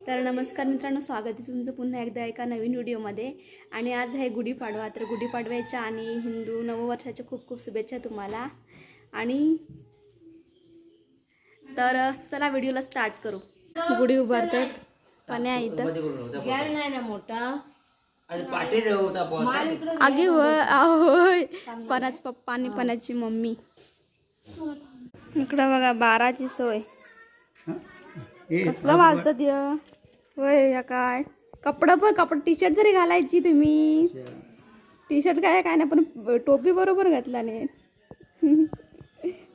तर नमस्कार मित्रांनो, स्वागत आहे तुमचं पुन्हा एकदा एका नवीन व्हिडिओमध्ये। आणि आज आहे गुढीपाडवा। तर गुढीपाडव्याच्या आणि हिंदू नववर्षाच्या खूप खूप शुभेच्छा तुम्हाला। आणि तर चला व्हिडिओला स्टार्ट करू। गुढी उभारतात पाण्या इथं गॅर नाही ना मोठा आगे होय पणाच पप्पा आणि पणाची मम्मी। इकडं बघा बाराची सोय कसला वाजत य होय या काय कपडा पण कपडा टी शर्ट तरी घालायची तुम्ही। टी शर्ट काय काय ना पण टोपी बरोबर घातला नाही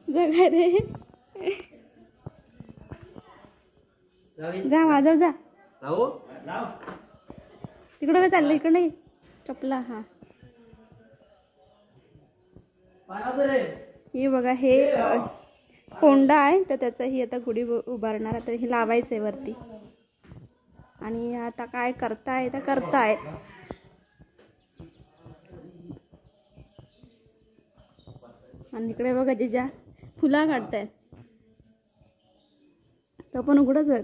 जगा रे जा वाजव जा तिकडं काय चाललं इकडे चपला। हा हे बघा हे कोंडा आहे तर त्याचा ही आता गुढी उभारणार तर हे लावायचं आहे वरती। आणि आता काय करताय तर करताय आणि इकडे बघा जिजा फुला काढतायत तो पण उघडच आहे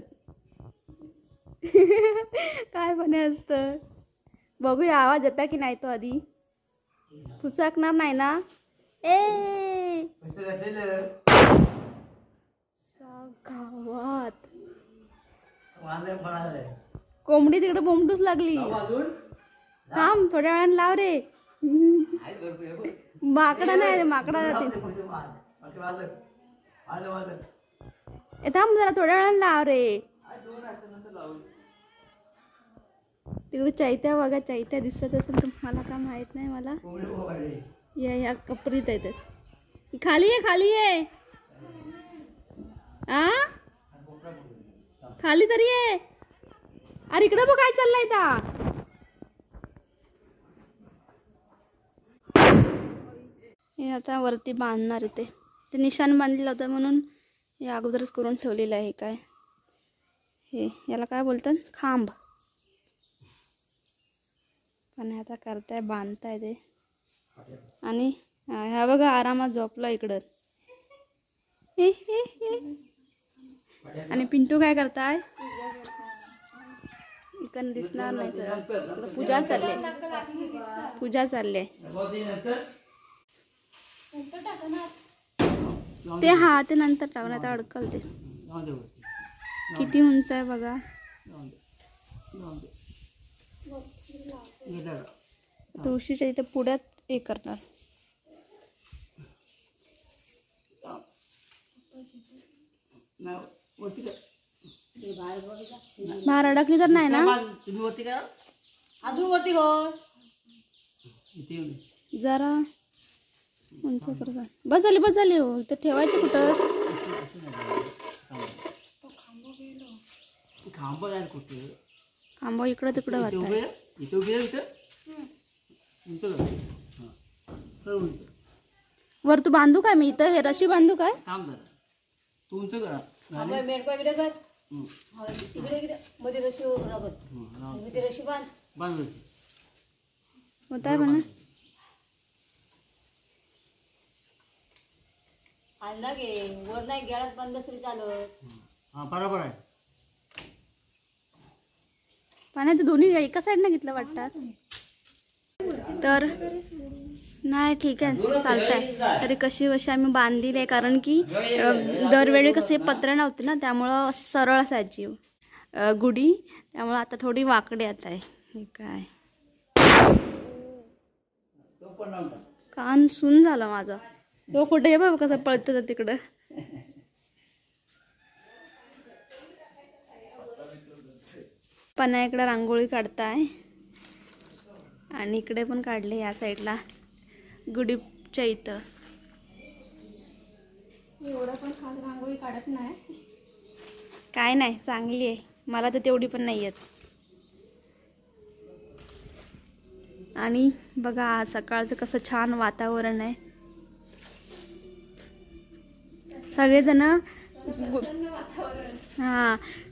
काय पण असतं बघूया आवाज येता की नाही तो आधी फुसकणार नाही ना ए गावात कोंबडी तिकडे बोंबडूच लागली थांब थोड्या वेळाने लाव रे माकडा नाही माकडा जाते थांब जरा थोड्या वेळाने लाव रे तिकडे चैत्या बघा चैत्या दिसत असेल तुम्हाला का माहित नाही मला या कपरीत येतात खाली आहे आ खाली तरी आहे अरे इकडे बघ काय चाललंय ता हे आता वरती बांधणार इथे ते निशाण बांधलेलं होतं म्हणून हे अगोदरच करून ठेवलेलं आहे। काय हे याला काय बोलतात खांब पण आता करताय बांधताय ते। आणि ह्या बघा आरामात झोपला इकडं आणि पिंटू काय करताय इकडं दिसणार नाही सर पूजा चालले ते हा ते नंतर टाकण्यात अडकल ते किती उंच आहे बघा तुळशीच्या इथे पुढ्यात हे करणार बाहेर अडकली तर नाही ना जरा उंच कर बस झाली हो इथं ठेवायचे कुठं खांब इकडं तिकडं वर तू बांधू काय मी इथं हे रशी बांधू काय होत आहे म्हणा वर नाही गेळात बंद तरी चालत बरोबर आहे पाण्याचं दोन्ही एका साईडनं घेतलं वाटतात तर नाही ठीक आहे चालतंय तरी कशी आम्ही बांधलेली आहे कारण की दरवेळी कसे पत्र नव्हते ना त्यामुळं सरळ असायची गुढी त्यामुळं आता थोडी वाकडी आता आहे हे काय कान सुन झाला माझा तो कुठे आहे बाबा कसं पळतं तिकडं पन्हा इकडं रांगोळी काढताय आणि इकडे पण काढले या साईडला गुढीच्या इथं एवढं पण खास रांगोळी काढत नाही काय नाही चांगली आहे मला तर तेवढी पण नाही येत। आणि बघा आज सकाळचं कसं छान वातावरण आहे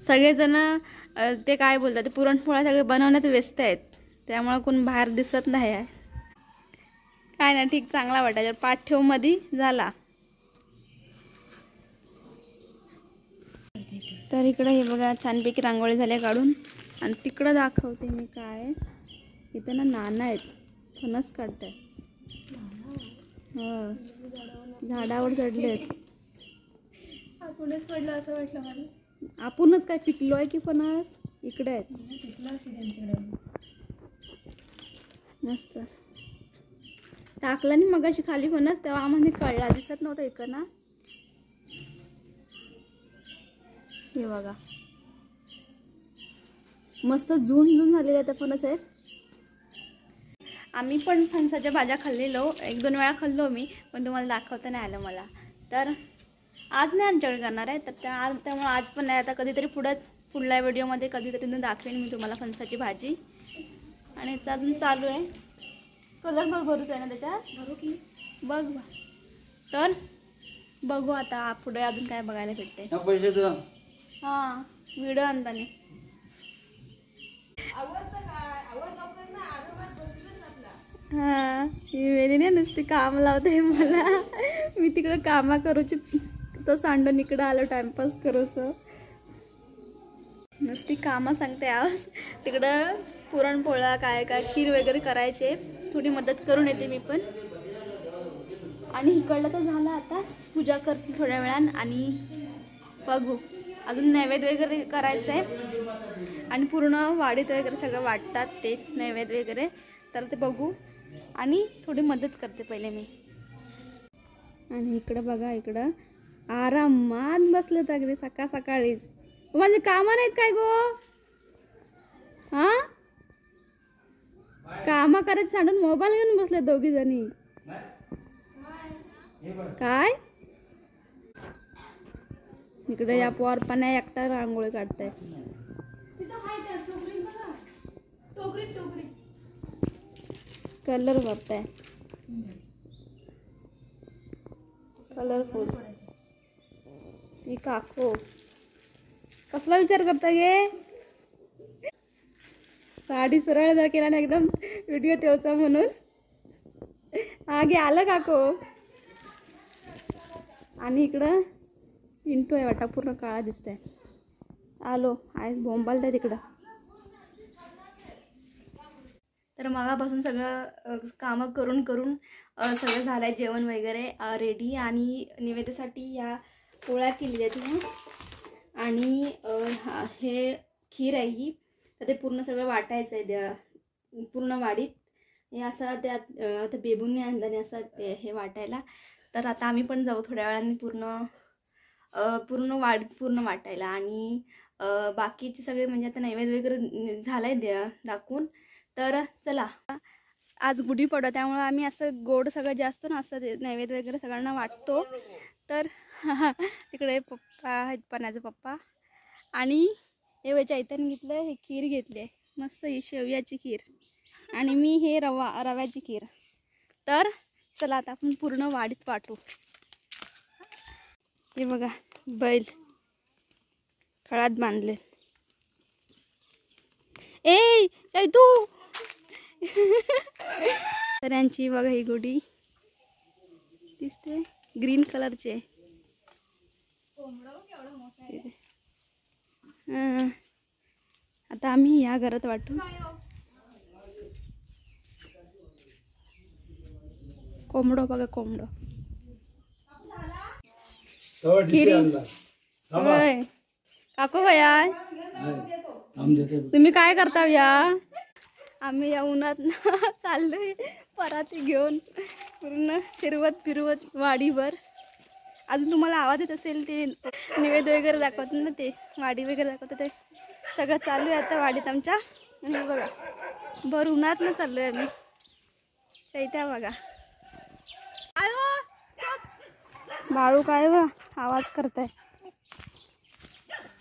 सगळेजण ते काय बोलतात ते पुरणपोळ्या सगळे बनवण्यात व्यस्त आहेत त्यामुळे कोण बाहेर दिसत नाही आहे काय ना ठीक चांगला वाटायचा पाठ ठेव मध्ये झाला तर इकडं हे बघा छानपैकी रांगोळी झाल्या काढून. आणि तिकडं दाखवते मी काय. इथं ना नाना आहेत, फणस काढताय. हो, झाडावर चढलेत. आपणच पडलं असं वाटलं मला. आपणच काय पिकलो आहे की फणस इकडे आहेत. पिकलं असेल त्यांच्याकडे. मस्त टाकलं नाही मगाशी खाली फणस, तेव्हा आम्हाला कळला, दिसत नव्हतं इकडं ना. हे बघा मस्त झूम झूम झालेले आता फणस आहेत. आम्ही पण फणसाच्या भाज्या खाल्लेलो, 1-2 वेळा खाल्लो मी, पण तुम्हाला दाखवता नाही आलं मला. तर आज नाही आमच्याकडे करणार आहे, तर त्यामुळे आज पण नाही. आता कधीतरी पुढल्या व्हिडिओमध्ये कधीतरी दाखवेन मी तुम्हाला फणसाची भाजी. आणि अजून चालू आहे. कलर बघ भरूच आहे ना त्याच्यात, भरू की बघ. तर बघू आता पुढे अजून काय बघायला भेटते. हां, व्हिडिओ आणताना हां, वेळी नाही नुसती काम लावते मला. मी तिकडं कामा करूची तो सांडून इकडं आलो टाइमपास करूच. नुसती कामं सांगते आज. तिकडं पुरणपोळ्या काय काय खीर वगैरे करायचे, थोडी मदत करून येते मी पण. आणि इकडलं तर झालं, आता पूजा करते थोड्या वेळान. आणि बघू अजून नैवेद्य वगैरे करायचं आहे. आणि पूर्ण वाडीत वगैरे सगळं वाटतात ते नैवेद्य वगैरे, तर ते बघू. आणि थोडी मदत करते पहिले मी. आणि इकडं बघा, इकडं आरामात बसले तर अगदी सकाळीच. माझे कामं नाहीत काय गो? हां, कामं करायचं सांडून मोबाईल घेऊन बसले दोघी जणी. काय इकडे या पोरपणा एकटा रांगोळी काढताय. Colour भरताय, colourful. ही काकू कसला विचार करता गे? साडी सरळ जर केला ना एकदम व्हिडिओ तेवचा म्हणून. हा गे आलं काकू. आणि इकडं पिंटू आहे वाटा, पूर्ण काळा दिसतंय. आलो आज बोंबालताय तिकडं. तर मगापासून सगळं कामं करून सगळं झालं आहे, जेवण वगैरे रेडी. आणि निवेद्यासाठी या पोळ्या केलेल्या आहेत. आणि हे खीर आहे ही, तर ते पूर्ण सगळं वाटायचं आहे पूर्ण वाडीत. हे असं त्यात आता बेबूंनी आणलं असं ते हे वाटायला. तर आता आम्ही पण जाऊ थोड्या वेळाने पूर्ण वाटायला. आणि बाकीचे सगळे म्हणजे आता नैवेद्य वगैरे झालाय दाखवून. तर चला, आज गुढीपाडवा त्यामुळे आम्ही असं गोड सगळं जास्त ना असं नैवेद्य वगैरे सगळ्यांना वाटतो. तर तिकडे पप्पा आहेत, पणाचे पप्पा. आणि हे चैतन्य घेतलं, हे खीर घेतली मस्त, ही शेवयाची खीर. आणि मी हे रव्याची खीर. तर चला आता आपण पूर्ण वाडीत वाटू. हे बघा बैल खळात बांधले. ए चैतू तर यांची बघा ही गुढी दिसते, ग्रीन कलरचे. आता आम्ही या घरात वाटू. कोंबडो बघा, कोंबडो. काकू गया तुम्ही काय करता या? आम्ही या उन्हात चाललोय पराती घेऊन पूर्ण फिरवत वाडीवर. अजून तुम्हाला आवाज येत असेल ते निवेद्य वगैरे दाखवत ना, ते वाडी वगैरे दाखवतं, ते सगळं चालू आहे आता वाडीत आमच्या. आणि बघा भर उन्हात ना चाललोय आम्ही. चैत्या बघा, बाळू काय बा आवाज करताय.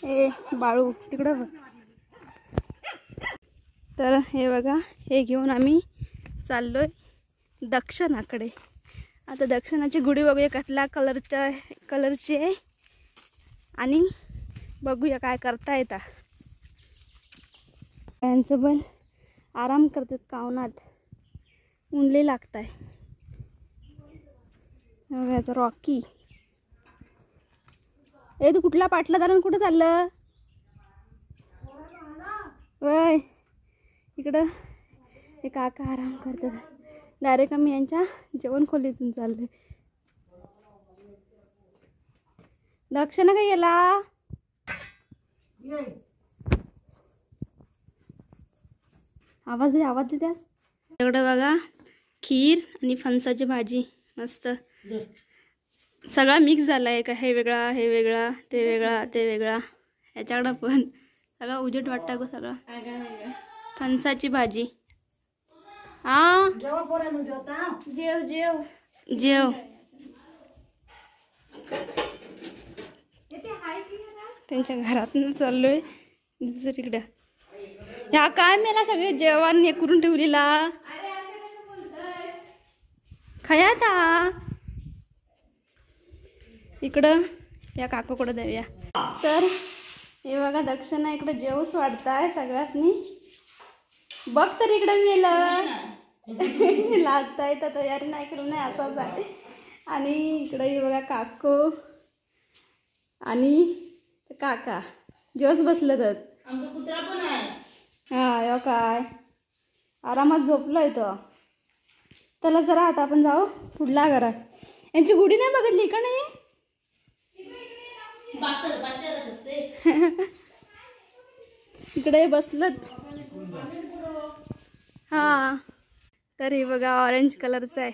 ए बाळू तिकडं बघ. तर हे बघा, हे घेऊन आम्ही चाललोय दक्षिणाकडे. आता दक्षिणाची गुढी बघूया कसला कलरची आहे. आणि बघूया काय करता येतं. यांचं बैल आराम करतात कावनात, उनले लागताय. याचा रॉकी. ए तू कुठला पाटला दारण कुठं चाललं? इकडं हे काका आराम करतात. डायरेक्ट आम्ही यांच्या जेवण खोलीतून चाललोय. दक्षिणा काय गेला? आवाज दे त्यास. एवढं बघा खीर आणि फणसाची भाजी मस्त सगळा मिक्स झालाय का. हे वेगळा हे वेगळा ते वेगळा ते वेगळा. ह्याच्याकडं पण सगळा उजेड वाटतं गो सगळा. फणसाची भाजी. हा जेव जेव जेव. त्यांच्या घरातून चाललोय दुसरीकडं. ह्या काय मेला सगळे जेवण हे करून ठेवलेला खयाता. इकडं या काकूकडं देऊया. तर हे बघा दक्षिणा इकडं जेवूच वाढताय सगळ्यासनी. बघ तर इकडं मेलं लाजताय तर तयारी नाही केलं नाही असंच आहे. आणि इकडं हे बघा काकू आणि काका जेवच बसलं तर. आमचा कुत्रा पण आहे. हा यो काय आरामात झोपलोय तो. त्याला जरा आता आपण जाऊ पुढल्या घरात. यांची गुढी नाही बघितली का नाही. इकडे बसलत. हा तर हे बघा ऑरेंज कलरचं आहे.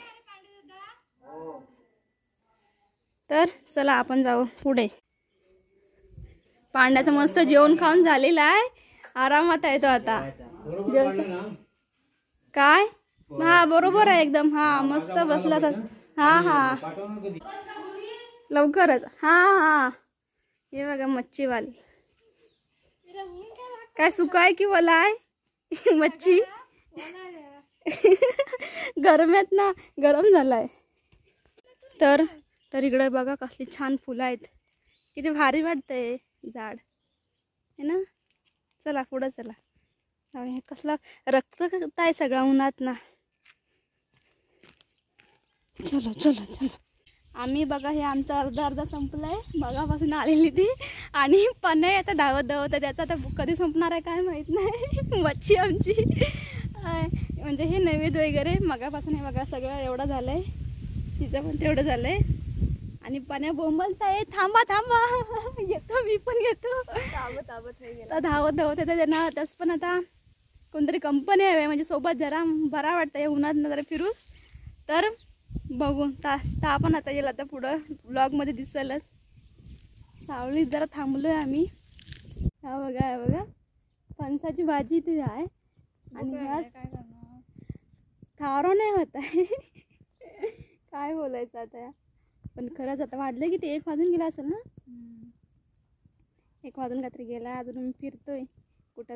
तर चला आपण जाऊ पुढे. पांड्याचं मस्त जेवण खाऊन झालेलं आहे. आरामात आहे तो आता. काय हा बरोबर आहे एकदम. हा मस्त बसला तर. हा हा लवकरच. हा हा हे बघा मच्छीवाली. काय सुका आहे की ओला आहे मच्छी. गरमेत ना गरम झालाय. तर इकडे बघा कसली छान फुलं आहेत. किती भारी वाटतंय झाड है ना. चला पुढं चला. कसला रक्त आहे सगळा उन्हात ना. चलो चलो चलो. आम्ही बघा हे आमचं अर्धा संपलंय. बघापासून आलेली ती. आणि पणे आता धावत त्याचा आता कधी संपणार आहे काय माहित नाही. मच्छी आमची म्हणजे हे नैवेद्य वगैरे मगापासून हे बघा सगळं एवढं झालंय. तिचं पण तेवढं झालंय. आणि पण्या बोंबलताय थांबा थांबा येतो मी पण येतो. धावत येते त्यांना. त्याच पण आता कोणतरी कंपनी आहे म्हणजे सोबत जरा बरा वाटतं या उन्हात जरा फिरूस. तर बघू ता पण आता येईल आता पुढं ब्लॉगमध्ये दिसलच. सावलीत जरा थांबलोय आम्ही. हा बघा फणसाची भाजी इथे आहे. आणि थारो नाही होत आहे. काय बोलायचं आता. पण खरंच आता वाजलं की ते 1 वाजून गेला असेल ना. 1 वाजून काहीतरी गेला. अजून मी फिरतोय कुठं.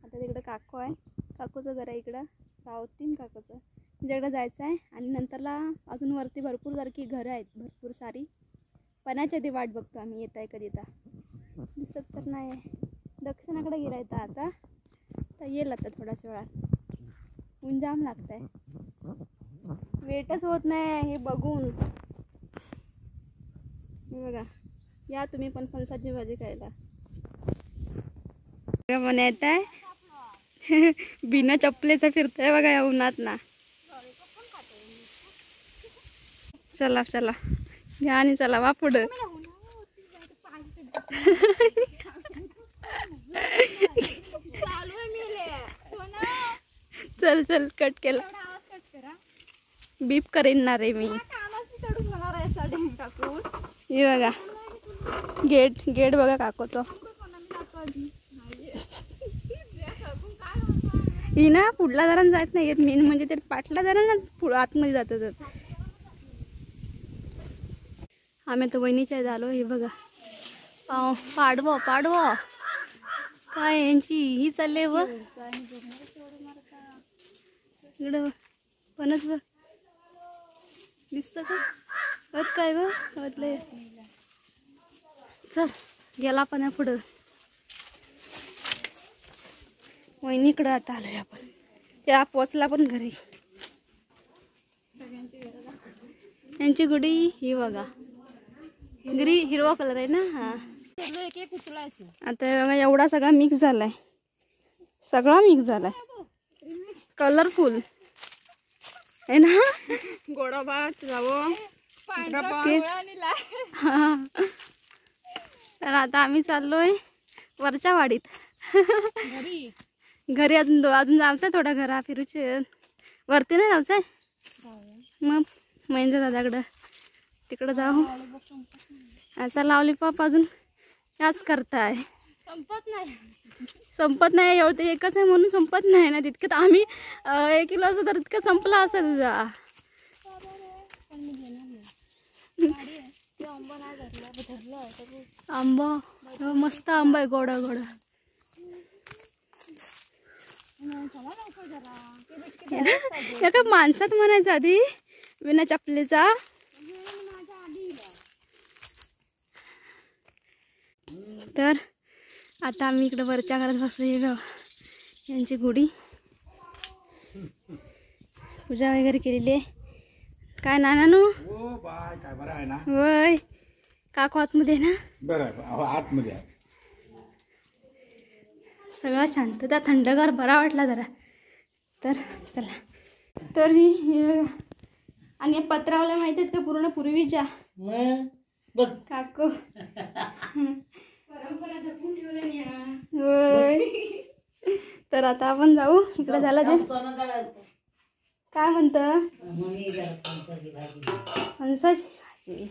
आता तिकडं काकू आहे. काकूचं घर आहे इकडं. रावतीन काकूचं तिच्याकडं जायचं आहे. आणि नंतरला अजून वरती भरपूर सारखी घरं आहेत भरपूर सारी. पणाच्या ती वाट बघतो आम्ही. येत आहे कधी आता दिसत तर नाही. दक्षिणाकडे गेला आता येईल आता थोड्याच वेळात. ऊन जाम लागत आहे. वेटच होत नाही हे बघून. बघा या तुम्ही पण फणसाची भाजी खायला. पण येत आहे बिना चपलेचा फिरतोय बघा या उन्हात ना. चला चला घ्या आणि चला वा पुढं. चल चल कट केला. बीप करेन ना रे मी. हे बघा गेट बघा काकूचं. ही ना पुढला जरा जात नाही येत. मेन म्हणजे ते पाठला जरा ना पुढं आतमध्ये जातात. आम्ही तर वहिनीच्या झालो. हे बघा पाडवं काय यांची ही चालले व इकडं पणच बघ दिसतं का. काय ग वाटलंय. चल गेला पण पुढं. वहिनीकडं आता आलोय आपण. त्या पोचला पण घरी. यांची गुडी ही बघा हिरवा कलर आहे ना. हा आता बघा एवढा सगळा मिक्स झालाय. सगळा मिक्स झालाय, कलरफुल आहे ना. गोडा भात जावं. तर आता आम्ही चाललोय वरच्या वाडीत घरी. अजून जायचंय थोडा घरा फिरूचे, वरती नाही जायचंय. मग महेंद्र दादाकडं तिकडं जाऊ. असा लॉलीपॉप अजून याच करताय, संपत नाही एवढं. ते एकच आहे म्हणून संपत नाही ना. तितकं आम्ही 1 किलो असं तर इतकं संपला असं तुझा. आंबा मस्त आंबा आहे, गोडा गोडा. एका माणसात म्हणायचं आधी विना चपलेचा. तर आता आम्ही इकडे वरच्या घरात बसले. यांची गुढी पूजा वगैरे केलेली आहे. काय नानू काय बरं आहे ना. वय काकू आतमध्ये ना. बरं आतमध्ये आहे सगळा शांतता, थंडगार बरा वाटला जरा. तर चला. तर ही आणि पत्रावल्या माहित आहेत का पूर्ण पूर्वीच्या काकू परंपरा जपून ठेवल्या. होय. तर आता आपण जाऊ इकडे. झाला ते काय म्हणतं फणसाची भाजी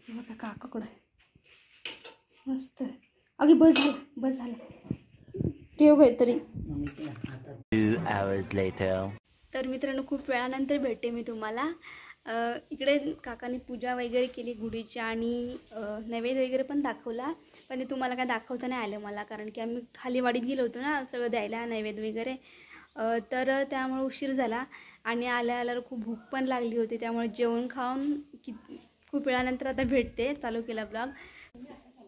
बघा काकाकडं मस्त. अगे बस झाला, बस झाला, ठेव काहीतरी. तर मित्रांनो खूप वेळानंतर भेटते मी तुम्हाला. इकडे काकाने पूजा वगैरे केली गुढीची आणि नैवेद्य वगैरे पण दाखवला. पण ते तुम्हाला काय दाखवता नाही आलं मला, कारण की आम्ही खाली वाडीत गेलो होतो ना सगळं द्यायला नैवेद्य वगैरे. तर त्यामुळे उशीर झाला आणि आल्यावर खूप भूक पण लागली होती. त्यामुळे जेवण खाऊन खूप वेळानंतर आता भेटते, चालू केला ब्लॉग.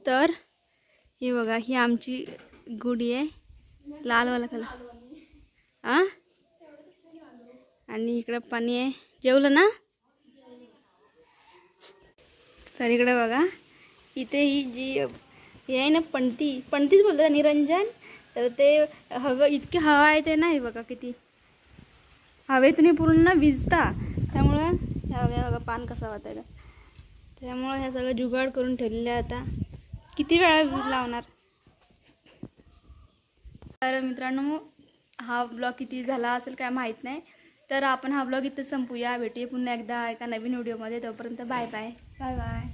तर हे बघा, ही आमची गुढी आहे, लालवाला कलर. आणि इकडं पाणी आहे. जेवलं ना. तर इकडे बघा, इथे ही जी हे आहे ना पणतीच बोलतात निरंजन. तर ते हवं इतकी हवा आहे ते नाही बघा किती हवेतून पूर्ण विजता. त्यामुळं ह्या बघा पान कसा वाटायला. त्यामुळं ह्या सगळं जुगाड करून ठेवलेलं आहे. आता किती वेळा लावणार. तर मित्रांनो हा ब्लॉग किती झाला असेल काय माहीत नाही. तर आपण हा ब्लॉग इथं संपूया. भेटूया पुन्हा एकदा एका नवीन व्हिडिओमध्ये. तोपर्यंत बाय बाय बाय बाय.